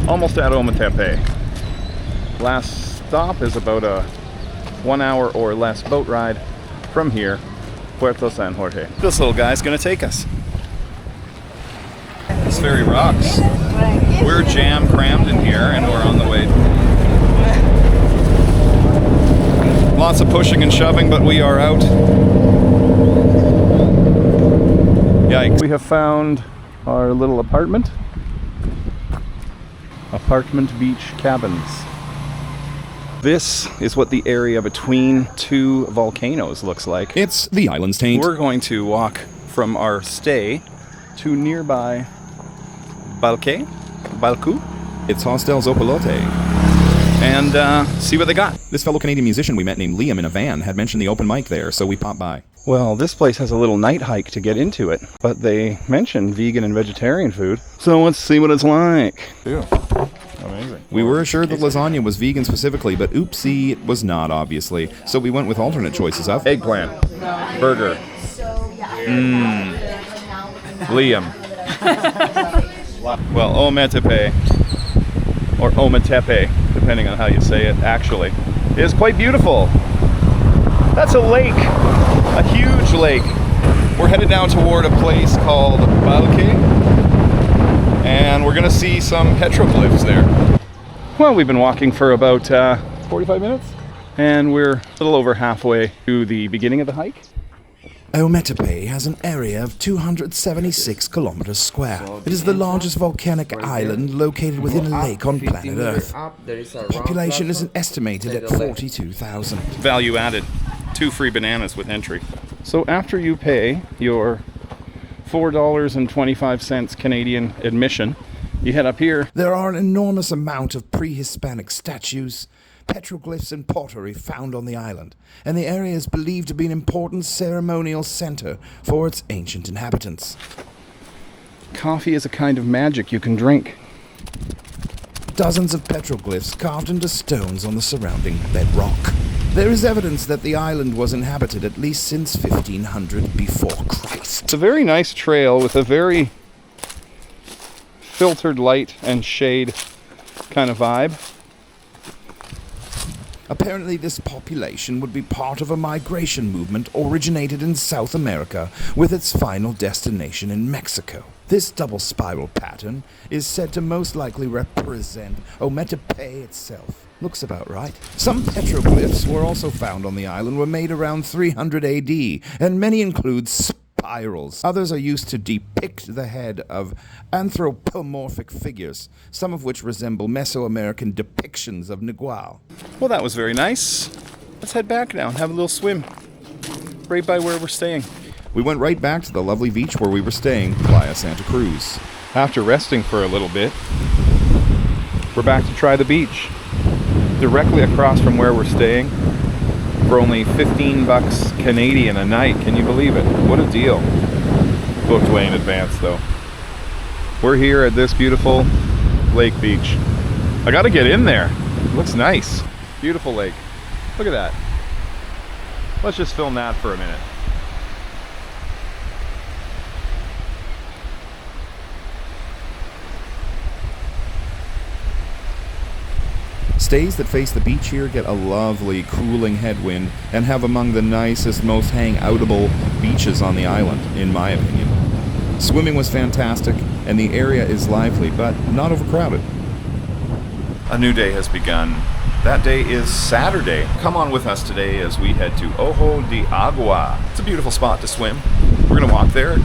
Almost at Ometepe. Last stop is about a 1 hour or less boat ride from here, Puerto San Jorge. This little guy's gonna take us. This ferry rocks. We're jam crammed in here and we're on the way. Lots of pushing and shoving, but we are out. Yikes. We have found our little apartment. Apartment Beach Cabins. This is what the area between two volcanoes looks like. It's the island's taint. We're going to walk from our stay to nearby Balcu. It's Hostel's Opelote. And see what they got. This fellow Canadian musician we met named Liam in a van had mentioned the open mic there, so we popped by. Well, this place has a little night hike to get into it, but they mentioned vegan and vegetarian food, so let's see what it's like. Yeah. Amazing. We were assured that lasagna was vegan specifically, but oopsie, it was not, obviously. So we went with alternate choices of Eggplant, burger, Liam. Well, Ometepe, or Ometepe, depending on how you say it, actually, is quite beautiful. That's a lake, a huge lake. We're headed down toward a place called Balcu, and we're gonna see some petroglyphs there. Well, we've been walking for about 45 minutes, and we're a little over halfway to the beginning of the hike. Ometepe has an area of 276 kilometers square. It is the largest volcanic island located within a lake on planet Earth. Population is estimated at 42,000. Value added, 2 free bananas with entry. So after you pay your $4.25 Canadian admission, you head up here. There are an enormous amount of pre-Hispanic statues, petroglyphs and pottery found on the island, and the area is believed to be an important ceremonial center for its ancient inhabitants. Coffee is a kind of magic you can drink. Dozens of petroglyphs carved into stones on the surrounding bedrock. There is evidence that the island was inhabited at least since 1500 before Christ. It's a very nice trail with a very filtered light and shade kind of vibe. Apparently this population would be part of a migration movement originated in South America with its final destination in Mexico. This double spiral pattern is said to most likely represent Ometepe itself. Looks about right. Some petroglyphs were also found on the island, were made around 300 AD, and many include spirals. Others are used to depict the head of anthropomorphic figures, some of which resemble Mesoamerican depictions of Nagual. Well, that was very nice. Let's head back now and have a little swim right by where we're staying. We went right back to the lovely beach where we were staying, Playa Santa Cruz. After resting for a little bit, we're back to try the beach. Directly across from where we're staying, for only 15 bucks Canadian a night. Can you believe it? What a deal. Booked way in advance though. We're here at this beautiful lake beach. I gotta get in there. It looks nice. Beautiful lake. Look at that. Let's just film that for a minute. Stays that face the beach here get a lovely cooling headwind and have among the nicest, most hangoutable beaches on the island, in my opinion. Swimming was fantastic, and the area is lively, but not overcrowded. A new day has begun. That day is Saturday. Come on with us today as we head to Ojo de Agua. It's a beautiful spot to swim. We're gonna walk there.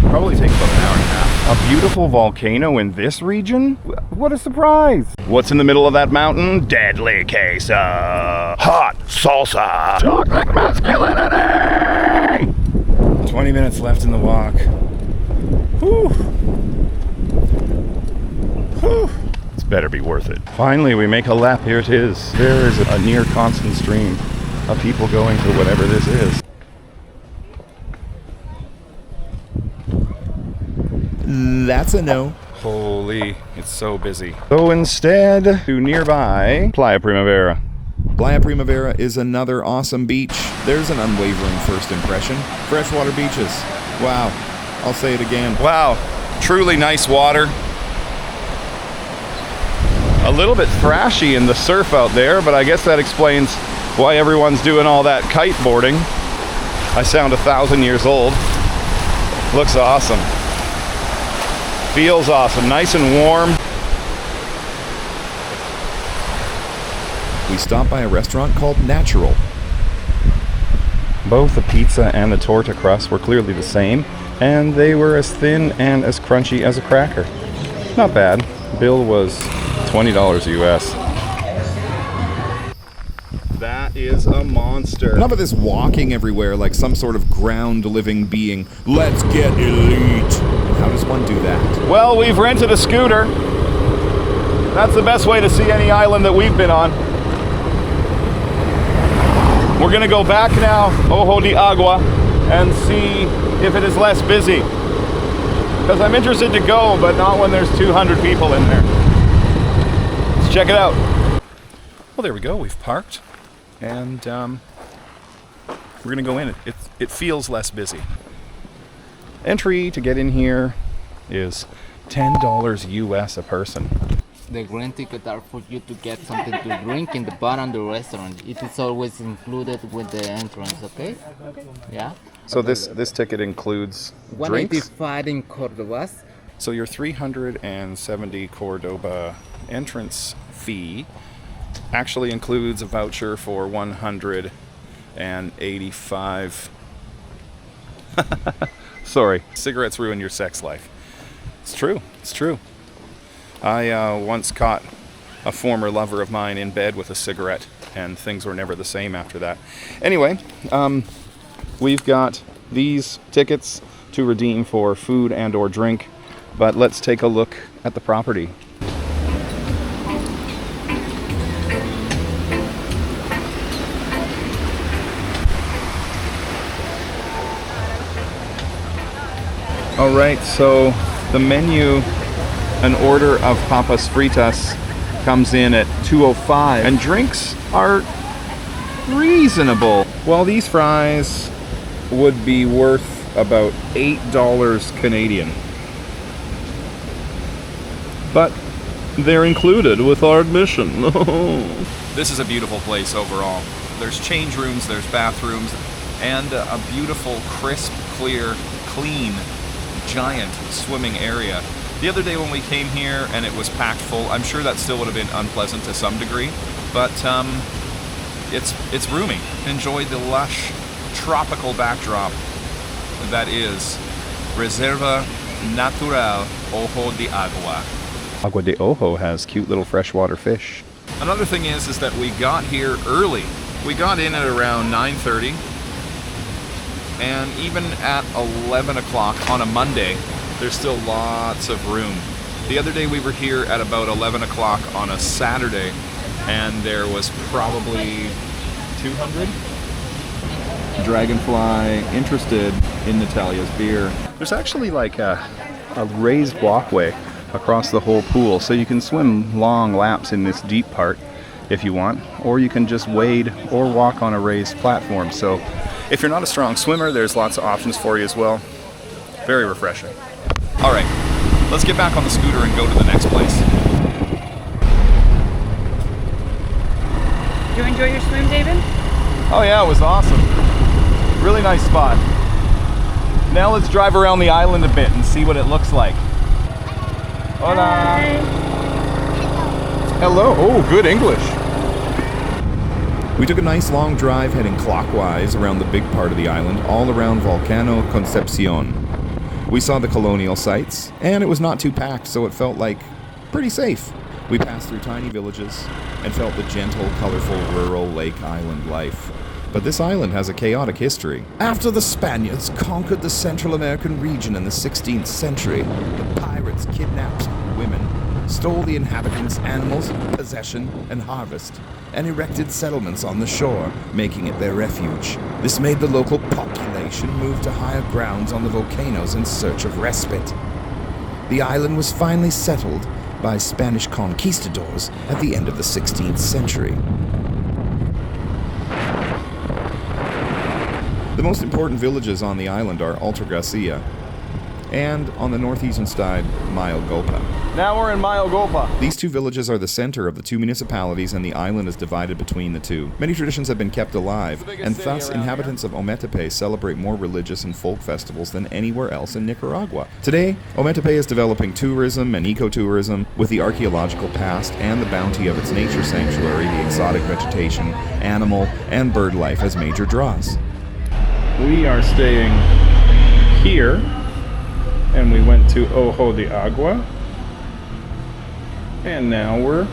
Probably take about an hour and a half. A beautiful volcano in this region? What a surprise! What's in the middle of that mountain? Deadly queso! Hot salsa! Toxic masculinity! 20 minutes left in the walk. Whew. Whew. It's better be worth it. Finally, we make a lap. Here it is. There is a near constant stream of people going to whatever this is. That's a no. Holy, it's so busy. So instead, to nearby Playa Primavera. Playa Primavera is another awesome beach. There's an unwavering first impression. Freshwater beaches. Wow. I'll say it again. Wow, truly nice water. A little bit thrashy in the surf out there, but I guess that explains why everyone's doing all that kiteboarding. I sound 1,000 years old. Looks awesome. Feels awesome, nice and warm. We stopped by a restaurant called Natural. Both the pizza and the torta crust were clearly the same, and they were as thin and as crunchy as a cracker. Not bad. Bill was $20 US. That is a monster. Enough of this walking everywhere like some sort of ground living being. Let's get elite. How does one do that? Well, we've rented a scooter. That's the best way to see any island that we've been on. We're gonna go back now, Ojo de Agua, and see if it is less busy. Because I'm interested to go, but not when there's 200 people in there. Let's check it out. Well, there we go. We've parked, and we're gonna go in. It feels less busy. Entry to get in here is $10 US a person. The green tickets are for you to get something to drink in the bar and the restaurant. It is always included with the entrance, okay? Yeah? So this ticket includes drinks? 185 in Cordobas. So your 370 Cordoba entrance fee actually includes a voucher for 185. Sorry, cigarettes ruin your sex life. It's true. It's true. I once caught a former lover of mine in bed with a cigarette, and things were never the same after that. Anyway, we've got these tickets to redeem for food and or drink, but let's take a look at the property. All right, so the menu, an order of papas fritas comes in at $2.05, and drinks are reasonable. Well, these fries would be worth about $8 Canadian. But they're included with our admission. This is a beautiful place overall. There's change rooms, there's bathrooms, and a beautiful, crisp, clear, clean, giant swimming area. The other day when we came here and it was packed full, I'm sure that still would have been unpleasant to some degree, but it's roomy. Enjoy the lush tropical backdrop that is Reserva Natural Ojo de Agua. Agua de Ojo has cute little freshwater fish. Another thing is that we got here early. We got in at around 9:30, and even at 11 o'clock on a Monday, there's still lots of room. The other day we were here at about 11 o'clock on a Saturday, and there was probably 200 Dragonfly interested in Natalia's beer. There's actually like a raised walkway across the whole pool, so you can swim long laps in this deep part if you want, or you can just wade or walk on a raised platform. So if you're not a strong swimmer, there's lots of options for you as well. Very refreshing. All right, let's get back on the scooter and go to the next place. Did you enjoy your swim, David? Oh yeah, it was awesome. Really nice spot. Now let's drive around the island a bit and see what it looks like. Hola. Hi. Hello. Oh, good English. We took a nice long drive heading clockwise around the big part of the island, all around Volcano Concepcion. We saw the colonial sites, and it was not too packed, so it felt like pretty safe. We passed through tiny villages and felt the gentle, colorful rural lake island life. But this island has a chaotic history. After the Spaniards conquered the Central American region in the 16th century, the pirates kidnapped women, stole the inhabitants' animals, possession, and harvest, and erected settlements on the shore, making it their refuge. This made the local population move to higher grounds on the volcanoes in search of respite. The island was finally settled by Spanish conquistadors at the end of the 16th century. The most important villages on the island are Altagracia, and on the northeastern side, Mayagolpa. Now we're in Mayogopa. These two villages are the center of the two municipalities, and the island is divided between the two. Many traditions have been kept alive, and thus inhabitants of Ometepe celebrate more religious and folk festivals than anywhere else in Nicaragua. Today, Ometepe is developing tourism and ecotourism with the archaeological past and the bounty of its nature sanctuary, the exotic vegetation, animal, and bird life as major draws. We are staying here, and we went to Ojo de Agua, and now we're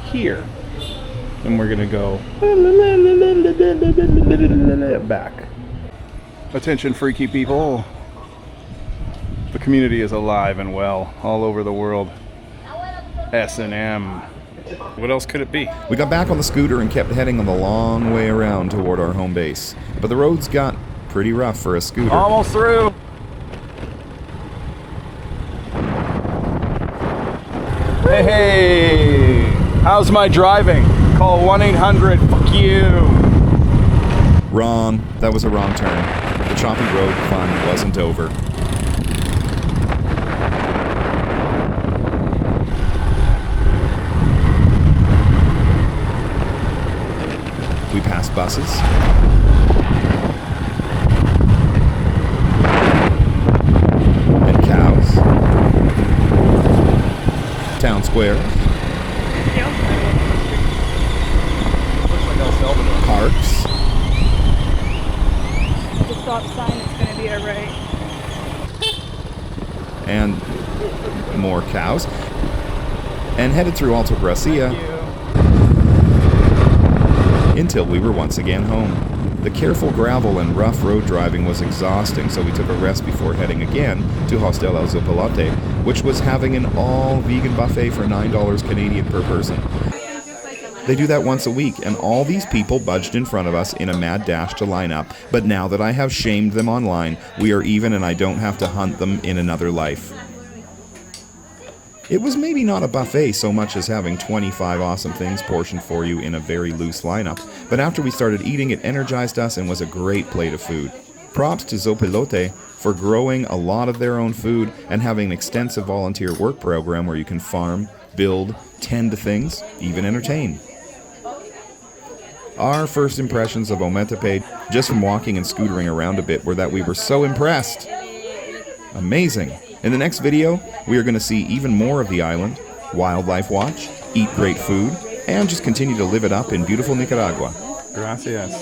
here, and we're gonna go back. Attention, freaky people. The community is alive and well all over the world. S&M. What else could it be? We got back on the scooter and kept heading on the long way around toward our home base, but the roads got pretty rough for a scooter. Almost through. Hey, how's my driving? Call 1-800-FUCK-YOU. Wrong. That was a wrong turn. The choppy road fun wasn't over. We passed buses. And cows. Town squares. Parks. The stop sign is going to be our right. And more cows. And headed through Alta Gracia until we were once again home. The careful gravel and rough road driving was exhausting, so we took a rest before heading again to Hostel El Zopilote, which was having an all-vegan buffet for $9 Canadian per person. They do that once a week, and all these people budged in front of us in a mad dash to line up, but now that I have shamed them online, we are even and I don't have to hunt them in another life. It was maybe not a buffet so much as having 25 awesome things portioned for you in a very loose lineup, but after we started eating, it energized us and was a great plate of food. Props to Zopilote for growing a lot of their own food and having an extensive volunteer work program where you can farm, build, tend to things, even entertain. Our first impressions of Ometepe, just from walking and scootering around a bit, were that we were so impressed. Amazing. In the next video, we are going to see even more of the island, wildlife watch, eat great food, and just continue to live it up in beautiful Nicaragua. Gracias.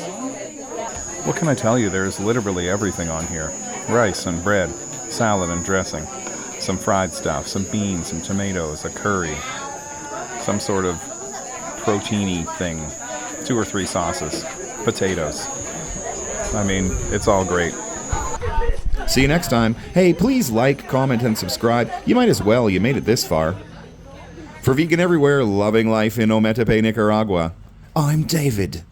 What can I tell you? There's literally everything on here. Rice and bread, salad and dressing, some fried stuff, some beans, some tomatoes, a curry, some sort of proteiny thing, 2 or 3 sauces, potatoes. I mean, it's all great. See you next time. Hey, please like, comment, and subscribe. You might as well, you made it this far. For Vegan Everywhere, loving life in Ometepe, Nicaragua, I'm David.